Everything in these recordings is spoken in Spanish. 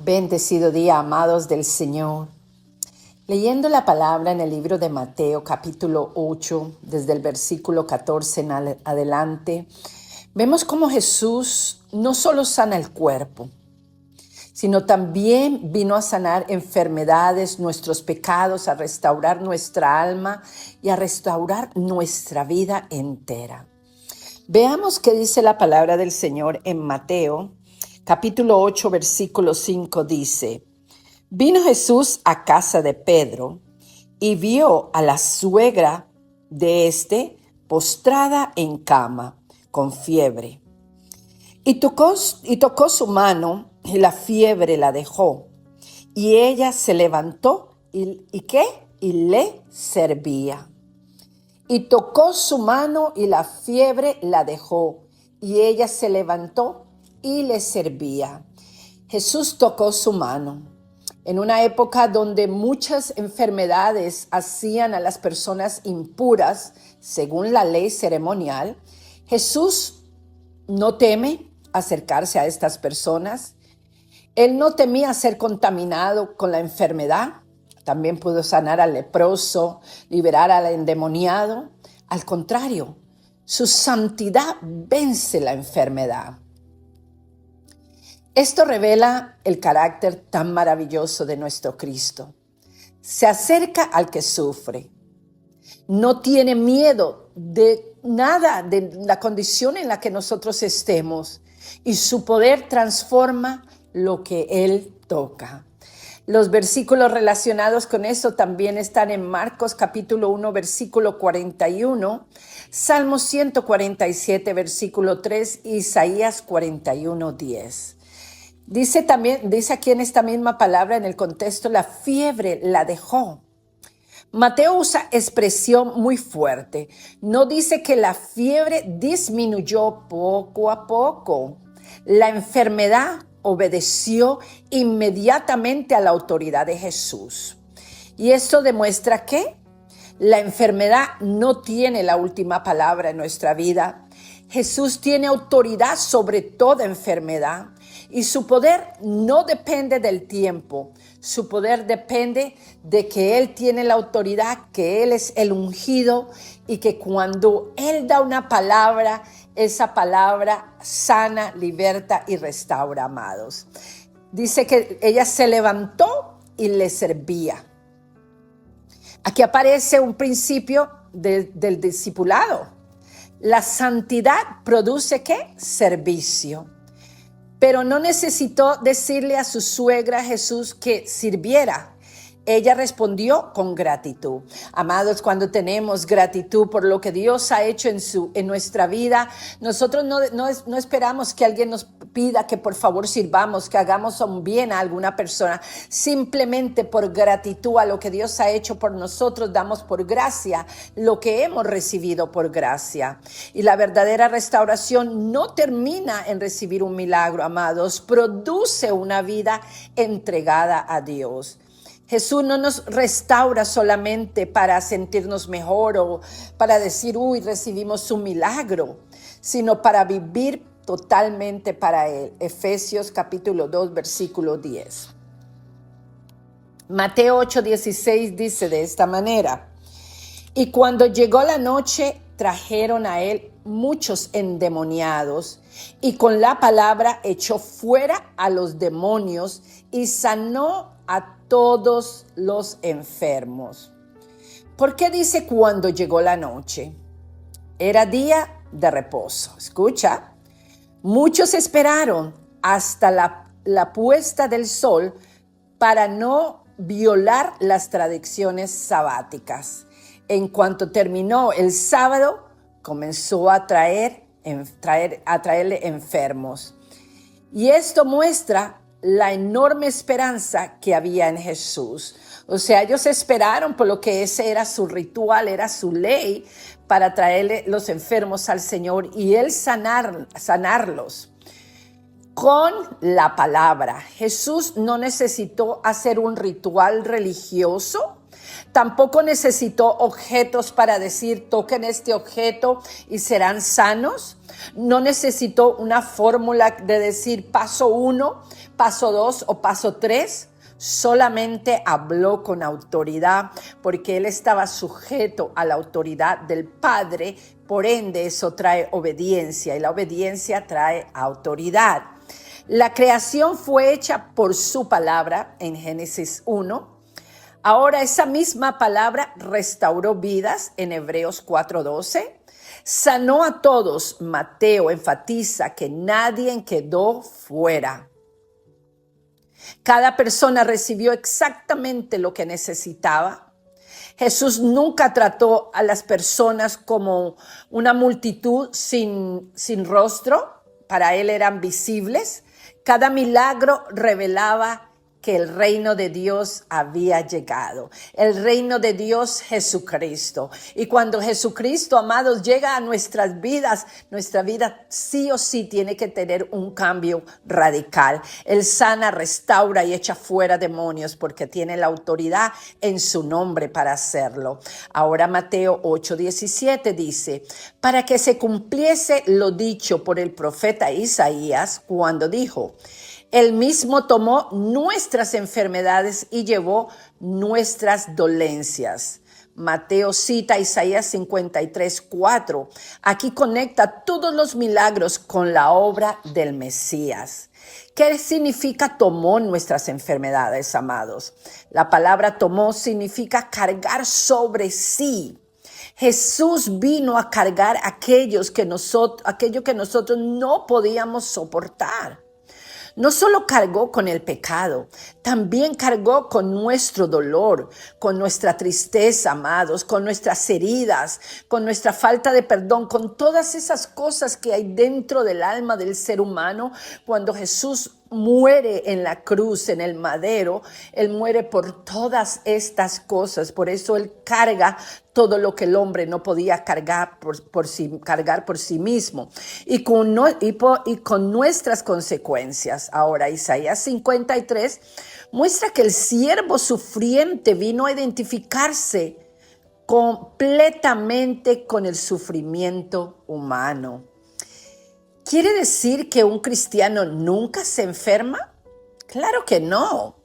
Bendecido día, amados del Señor. Leyendo la palabra en el libro de Mateo, capítulo 8, desde el versículo 14 en adelante, vemos cómo Jesús no solo sana el cuerpo, sino también vino a sanar enfermedades, nuestros pecados, a restaurar nuestra alma y a restaurar nuestra vida entera. Veamos qué dice la palabra del Señor en Mateo, capítulo 8, versículo 5, dice: Vino Jesús a casa de Pedro y vio a la suegra de éste postrada en cama, con fiebre. Y tocó su mano, y la fiebre la dejó. Y ella se levantó y ¿qué? Y le servía. Y tocó su mano y la fiebre la dejó. Y ella se levantó y le servía. Jesús tocó su mano. En una época donde muchas enfermedades hacían a las personas impuras, según la ley ceremonial, Jesús no teme acercarse a estas personas. Él no temía ser contaminado con la enfermedad. También pudo sanar al leproso, liberar al endemoniado. Al contrario, su santidad vence la enfermedad. Esto revela el carácter tan maravilloso de nuestro Cristo. Se acerca al que sufre. No tiene miedo de nada, de la condición en la que nosotros estemos. Y su poder transforma lo que Él toca. Los versículos relacionados con eso también están en Marcos capítulo 1, versículo 41, Salmo 147, versículo 3, Isaías 41, 10. Dice aquí en esta misma palabra, en el contexto, la fiebre la dejó. Mateo usa expresión muy fuerte. No dice que la fiebre disminuyó poco a poco. La enfermedad obedeció inmediatamente a la autoridad de Jesús. Y esto demuestra que la enfermedad no tiene la última palabra en nuestra vida. Jesús tiene autoridad sobre toda enfermedad. Y su poder no depende del tiempo. Su poder depende de que Él tiene la autoridad, que Él es el ungido y que cuando Él da una palabra, esa palabra sana, liberta y restaura, amados. Dice que ella se levantó y le servía. Aquí aparece un principio del discipulado. La santidad produce ¿qué? Servicio. Pero no necesitó decirle a su suegra Jesús que sirviera. Ella respondió con gratitud. Amados, cuando tenemos gratitud por lo que Dios ha hecho en nuestra vida, nosotros no esperamos que alguien nos pida que por favor sirvamos, que hagamos un bien a alguna persona. Simplemente por gratitud a lo que Dios ha hecho por nosotros, damos por gracia lo que hemos recibido por gracia. Y la verdadera restauración no termina en recibir un milagro, amados. Produce una vida entregada a Dios. Jesús no nos restaura solamente para sentirnos mejor o para decir, recibimos un milagro, sino para vivir totalmente para Él. Efesios capítulo 2, versículo 10. Mateo 8:16 dice de esta manera: Y cuando llegó la noche, trajeron a Él muchos endemoniados, y con la palabra echó fuera a los demonios y sanó a todos los enfermos. ¿Por qué dice cuando llegó la noche? Era día de reposo. Escucha, muchos esperaron hasta la puesta del sol para no violar las tradiciones sabáticas. En cuanto terminó el sábado, comenzó a traerle enfermos. Y esto muestra la enorme esperanza que había en Jesús. O sea, ellos esperaron por lo que ese era su ritual, era su ley para traerle los enfermos al Señor y Él sanarlos con la palabra. Jesús no necesitó hacer un ritual religioso Tampoco necesitó objetos para decir, toquen este objeto y serán sanos. No necesitó una fórmula de decir paso 1, paso 2 o paso 3. Solamente habló con autoridad porque él estaba sujeto a la autoridad del Padre. Por ende, eso trae obediencia y la obediencia trae autoridad. La creación fue hecha por su palabra en Génesis 1. Ahora esa misma palabra restauró vidas en Hebreos 4:12. Sanó a todos. Mateo enfatiza que nadie quedó fuera. Cada persona recibió exactamente lo que necesitaba. Jesús nunca trató a las personas como una multitud sin rostro. Para él eran visibles. Cada milagro revelaba que el reino de Dios había llegado. El reino de Dios, Jesucristo. Y cuando Jesucristo, amados, llega a nuestra vida sí o sí tiene que tener un cambio radical. Él sana, restaura y echa fuera demonios porque tiene la autoridad en su nombre para hacerlo. Ahora Mateo 8:17 dice, para que se cumpliese lo dicho por el profeta Isaías cuando dijo, Él mismo tomó nuestras enfermedades y llevó nuestras dolencias. Mateo cita Isaías 53:4. Aquí conecta todos los milagros con la obra del Mesías. ¿Qué significa tomó nuestras enfermedades, amados? La palabra tomó significa cargar sobre sí. Jesús vino a cargar aquello que nosotros no podíamos soportar. No solo cargó con el pecado, también cargó con nuestro dolor, con nuestra tristeza, amados, con nuestras heridas, con nuestra falta de perdón, con todas esas cosas que hay dentro del alma del ser humano. Cuando Jesús muere en la cruz, en el madero, Él muere por todas estas cosas. Por eso Él carga todo lo que el hombre no podía cargar por sí mismo y con nuestras consecuencias. Ahora, Isaías 53 muestra que el siervo sufriente vino a identificarse completamente con el sufrimiento humano. ¿Quiere decir que un cristiano nunca se enferma? Claro que no.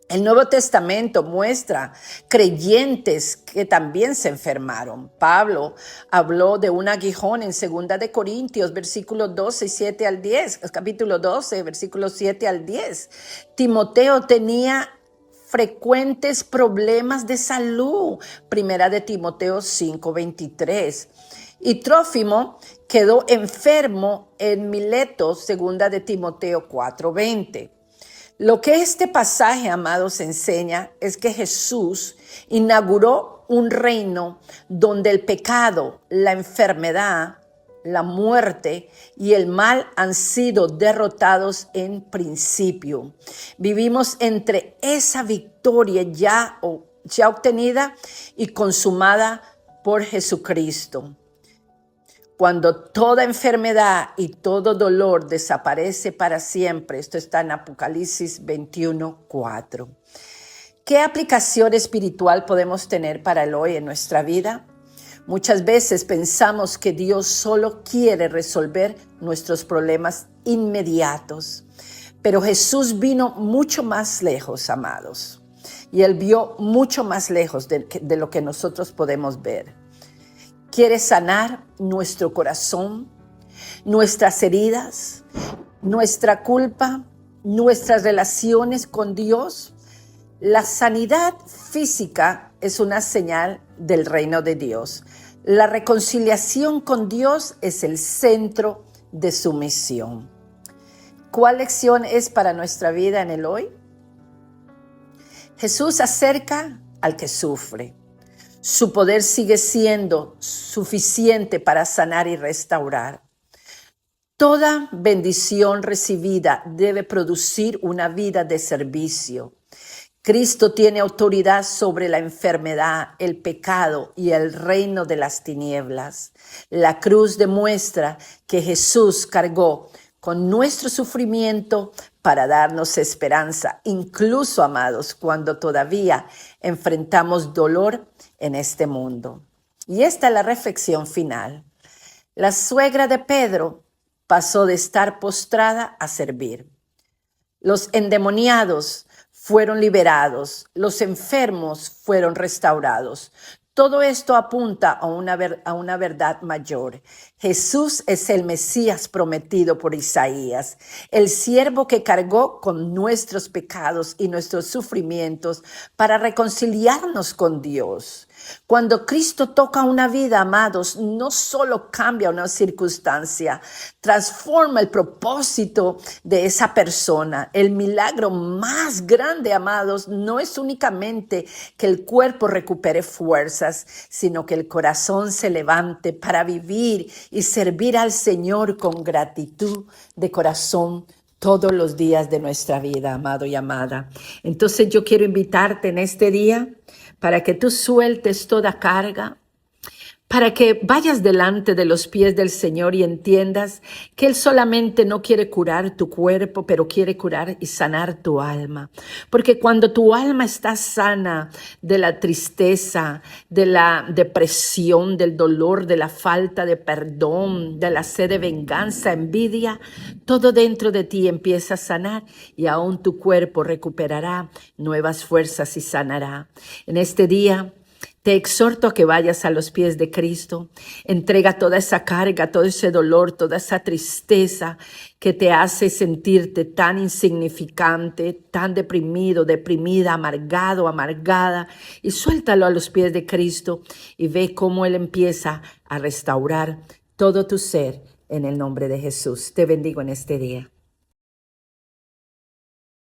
El Nuevo Testamento muestra creyentes que también se enfermaron. Pablo habló de un aguijón en 2 de Corintios, versículos 12, 7 al 10, capítulo 12, versículos 7 al 10. Timoteo tenía frecuentes problemas de salud. 1 de Timoteo 5:23. Y Trófimo quedó enfermo en Mileto, 2 de Timoteo 4:20. Lo que este pasaje, amados, enseña es que Jesús inauguró un reino donde el pecado, la enfermedad, la muerte y el mal han sido derrotados en principio. Vivimos entre esa victoria ya obtenida y consumada por Jesucristo. Cuando toda enfermedad y todo dolor desaparece para siempre. Esto está en Apocalipsis 21:4. ¿Qué aplicación espiritual podemos tener para el hoy en nuestra vida? Muchas veces pensamos que Dios solo quiere resolver nuestros problemas inmediatos. Pero Jesús vino mucho más lejos, amados. Y Él vio mucho más lejos de lo que nosotros podemos ver. Quiere sanar nuestro corazón, nuestras heridas, nuestra culpa, nuestras relaciones con Dios. La sanidad física es una señal del reino de Dios. La reconciliación con Dios es el centro de su misión. ¿Cuál lección es para nuestra vida en el hoy? Jesús acerca al que sufre. Su poder sigue siendo suficiente para sanar y restaurar. Toda bendición recibida debe producir una vida de servicio. Cristo tiene autoridad sobre la enfermedad, el pecado y el reino de las tinieblas. La cruz demuestra que Jesús cargó con nuestro sufrimiento para darnos esperanza, incluso, amados, cuando todavía enfrentamos dolor en este mundo. Y esta es la reflexión final. La suegra de Pedro pasó de estar postrada a servir. Los endemoniados fueron liberados, los enfermos fueron restaurados. Todo esto apunta a una verdad mayor. Jesús es el Mesías prometido por Isaías, el siervo que cargó con nuestros pecados y nuestros sufrimientos para reconciliarnos con Dios. Cuando Cristo toca una vida, amados, no solo cambia una circunstancia, transforma el propósito de esa persona. El milagro más grande, amados, no es únicamente que el cuerpo recupere fuerzas, sino que el corazón se levante para vivir y servir al Señor con gratitud de corazón todos los días de nuestra vida, amado y amada. Entonces yo quiero invitarte en este día para que tú sueltes toda carga, para que vayas delante de los pies del Señor y entiendas que Él solamente no quiere curar tu cuerpo, pero quiere curar y sanar tu alma. Porque cuando tu alma está sana de la tristeza, de la depresión, del dolor, de la falta de perdón, de la sed de venganza, envidia, todo dentro de ti empieza a sanar y aún tu cuerpo recuperará nuevas fuerzas y sanará. En este día, te exhorto a que vayas a los pies de Cristo, entrega toda esa carga, todo ese dolor, toda esa tristeza que te hace sentirte tan insignificante, tan deprimido, deprimida, amargado, amargada, y suéltalo a los pies de Cristo y ve cómo Él empieza a restaurar todo tu ser en el nombre de Jesús. Te bendigo en este día.